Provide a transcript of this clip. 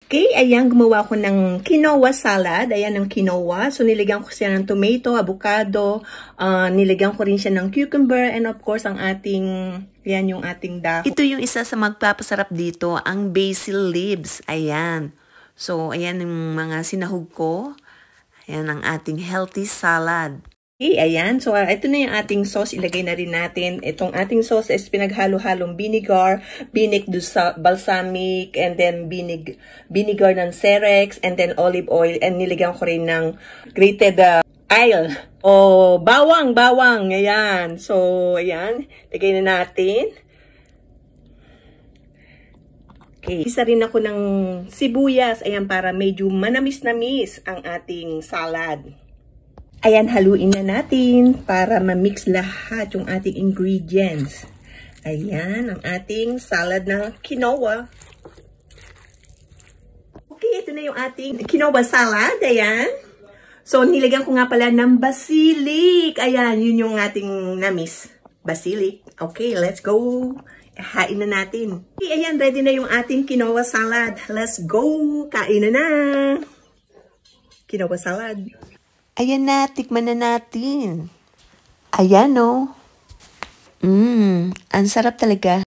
Okay, ayan, gumawa ko ng quinoa salad. Ayan ang quinoa. So, nilagyan ko siya ng tomato, avocado, nilagyan ko rin siya ng cucumber, and of course, ang ating, yan yung ating dahon. Ito yung isa sa magpapasarap dito, ang basil leaves. Ayan. So, ayan yung mga sinahog ko. Ayan ang ating healthy salad. Okay, ayan. So, ito na yung ating sauce. Ilagay na rin natin. Itong ating sauce is pinaghalo-halong vinegar, balsamic, and then vinegar ng Cerex, and then olive oil. And nilagyan ko rin ng grated oil. O, bawang. Ayan. So, ayan. Lagay na natin. Okay. Isa rin ako ng sibuyas. Ayan, para medyo manamis-namis ang ating salad. Ayan, haluin na natin para ma-mix lahat yung ating ingredients. Ayan, ang ating salad na quinoa. Okay, ito na yung ating quinoa salad. Ayan. So, nilagyan ko nga pala ng basilic. Ayan, yun yung ating na-miss. Basilic. Okay, let's go. Hain na natin. Okay, ayan, ready na yung ating quinoa salad. Let's go. Kain na. Quinoa salad. Ayan na, tikman na natin. Ayan, oh. Ang sarap talaga.